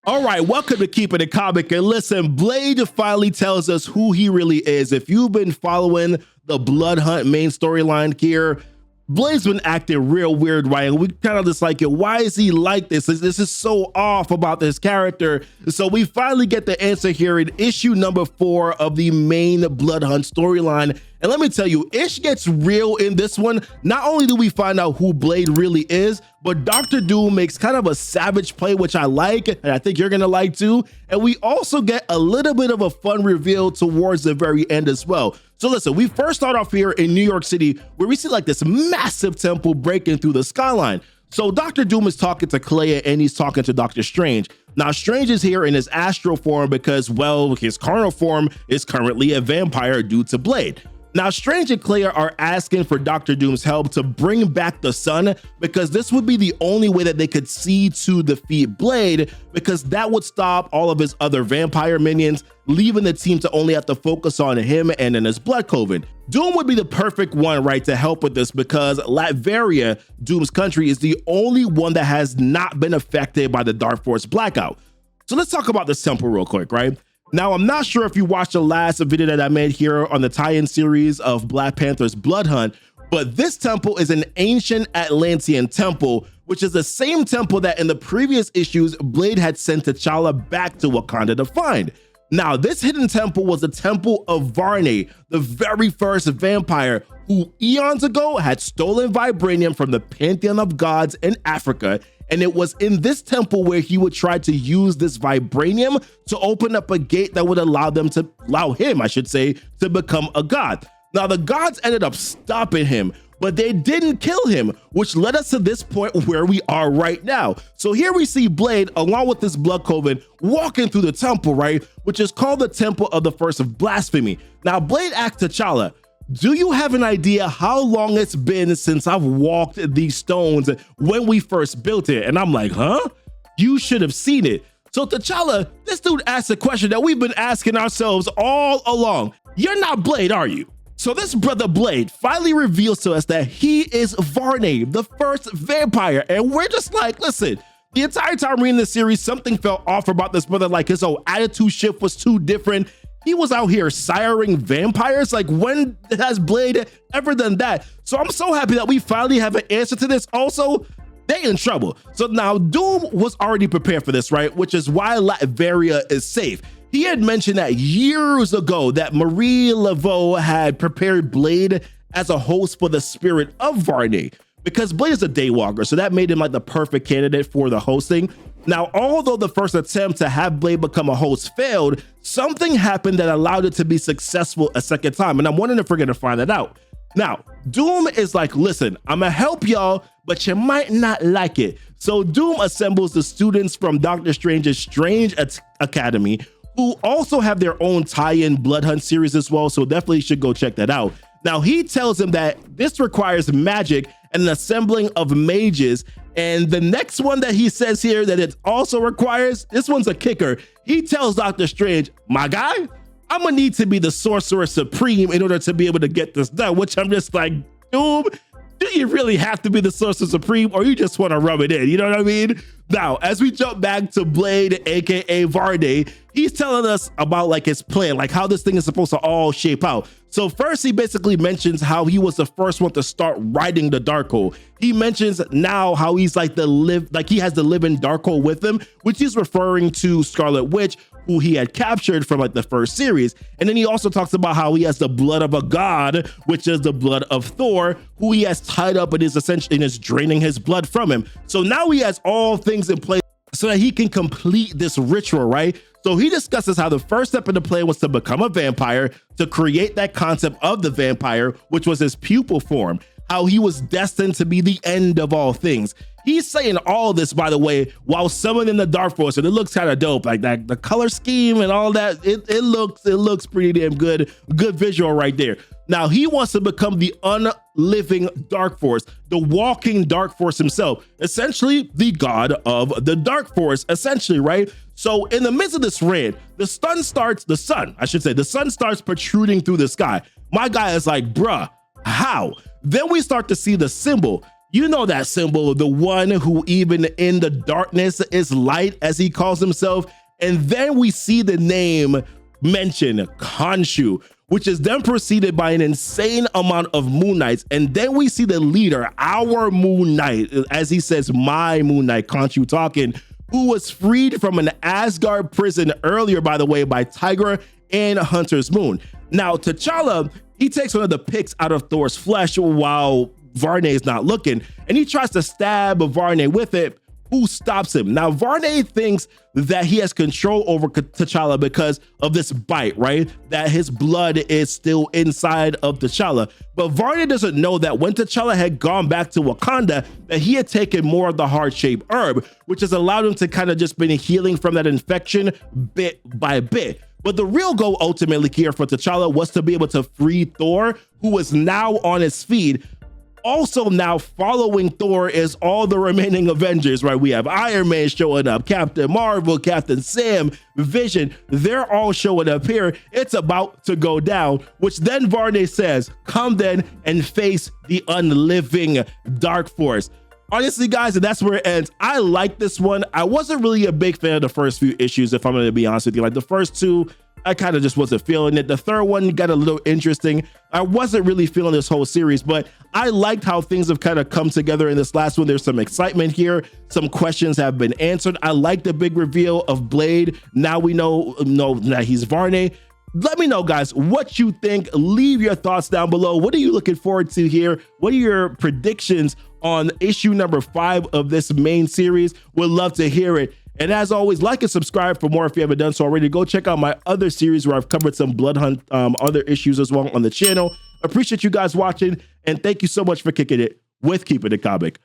All right, welcome to Keepin' It Comic. And listen, Blade finally tells us who he really is. If you've been following the Blood Hunt main storyline here, Blade's been acting real weird, right? And we kind of just like, why is he like this? This is so off about this character. So we finally get the answer here in issue number 4 of the main Blood Hunt storyline. And let me tell you, Ish gets real in this one. Not only do we find out who Blade really is, but Dr. Doom makes kind of a savage play, which I like, and I think you're gonna like too. And we also get a little bit of a fun reveal towards the very end as well. So listen, we first start off here in New York City, where we see like this massive temple breaking through the skyline. So Dr. Doom is talking to Clea and he's talking to Doctor Strange. Now Strange is here in his astral form because, well, his carnal form is currently a vampire due to Blade. Now, Strange and Clea are asking for Dr. Doom's help to bring back the sun, because this would be the only way that they could see to defeat Blade, because that would stop all of his other vampire minions, leaving the team to only have to focus on him and in his blood coven. Doom would be the perfect one, right, to help with this, because Latveria, Doom's country, is the only one that has not been affected by the Dark Force blackout. So let's talk about this temple real quick, right? Now, I'm not sure if you watched the last video that I made here on the tie-in series of Black Panther's Blood Hunt, but this temple is an ancient Atlantean temple, which is the same temple that in the previous issues, Blade had sent T'Challa back to Wakanda to find. Now, this hidden temple was the Temple of Varney, the very first vampire who eons ago had stolen vibranium from the pantheon of gods in Africa. And it was in this temple where he would try to use this vibranium to open up a gate that would allow him, to become a god. Now, the gods ended up stopping him, but they didn't kill him, which led us to this point where we are right now. So here we see Blade, along with this blood coven, walking through the temple, right? Which is called the Temple of the First of Blasphemy. Now, Blade asked T'Challa, do you have an idea how long it's been since I've walked these stones when we first built it? And I'm like, huh? You should have seen it. So T'Challa, this dude asked a question that we've been asking ourselves all along. You're not Blade, are you? So this brother Blade finally reveals to us that he is Varney, the first vampire. And we're just like, listen, the entire time reading this series, something felt off about this brother. Like his whole attitude shift was too different. He was out here siring vampires. Like, when has Blade ever done that? So I'm so happy that we finally have an answer to this. Also, they in trouble. So now Doom was already prepared for this, right? Which is why Latveria is safe. He had mentioned that years ago that Marie Laveau had prepared Blade as a host for the spirit of Varney, because Blade is a daywalker. So that made him like the perfect candidate for the hosting. Now, although the first attempt to have Blade become a host failed, something happened that allowed it to be successful a second time. And I'm wondering if we're gonna find that out. Now, Doom is like, listen, I'm gonna help y'all, but you might not like it. So Doom assembles the students from Doctor Strange's Strange Academy, who also have their own tie-in Blood Hunt series as well. So definitely should go check that out. Now, he tells them that this requires magic and an assembling of mages. And the next one that he says here that it also requires, this one's a kicker. He tells Doctor Strange, my guy, I'm gonna need to be the Sorcerer Supreme in order to be able to get this done, which I'm just like, Doom, do you really have to be the Sorcerer Supreme, or you just want to rub it in? You know what I mean? Now, as we jump back to Blade, aka Varney, he's telling us about like his plan, like how this thing is supposed to all shape out. So first, he basically mentions how he was the first one to start riding the Darkhold. He mentions now how he's like he has the living Darkhold with him, which he's referring to Scarlet Witch, who he had captured from like the first series. And then he also talks about how he has the blood of a god, which is the blood of Thor, who he has tied up and is draining his blood from him. So now he has all things in place so that he can complete this ritual, right? So he discusses how the first step in the plan was to become a vampire, to create that concept of the vampire, which was his pupil form, how he was destined to be the end of all things. He's saying all this, by the way, while summoning the Dark Force, and it looks kind of dope, like that, the color scheme and all that. It looks pretty damn good. Good visual right there. Now he wants to become the unliving Dark Force, the walking Dark Force himself, essentially the god of the Dark Force, essentially, right? So in the midst of this rant, the sun starts protruding through the sky. My guy is like, bruh, how? Then we start to see the symbol. You know that symbol, the one who even in the darkness is light, as he calls himself. And then we see the name mentioned, Khonshu, which is then preceded by an insane amount of Moon Knights. And then we see the leader, our Moon Knight, as he says, my Moon Knight, Khonshu talking, who was freed from an Asgard prison earlier, by the way, by Tigra and Hunter's Moon. Now, T'Challa, he takes one of the picks out of Thor's flesh while Varney is not looking, and he tries to stab Varney with it, who stops him. Now, Varney thinks that he has control over T'Challa because of this bite, right? That his blood is still inside of T'Challa. But Varney doesn't know that when T'Challa had gone back to Wakanda, that he had taken more of the heart-shaped herb, which has allowed him to kind of just been healing from that infection bit by bit. But the real goal ultimately here for T'Challa was to be able to free Thor, who is now on his feet. Also now following Thor is all the remaining Avengers, right? We have Iron Man showing up, Captain Marvel, Captain Sam, Vision. They're all showing up here. It's about to go down, which then Varney says, come then and face the unliving Dark Force. Honestly, guys, and that's where it ends. I like this one. I wasn't really a big fan of the first few issues, if I'm going to be honest with you. Like the first two, I kind of just wasn't feeling it. The third one got a little interesting. I wasn't really feeling this whole series, but I liked how things have kind of come together in this last one. There's some excitement here. Some questions have been answered. I like the big reveal of Blade. Now we know that he's Varney. Let me know, guys, what you think. Leave your thoughts down below. What are you looking forward to here? What are your predictions on issue number 5 of this main series? Would love to hear it. And as always, like and subscribe for more if you haven't done so already. Go check out my other series where I've covered some Blood Hunt, other issues as well on the channel. Appreciate you guys watching, and thank you so much for kicking it with Keepin' It Comic.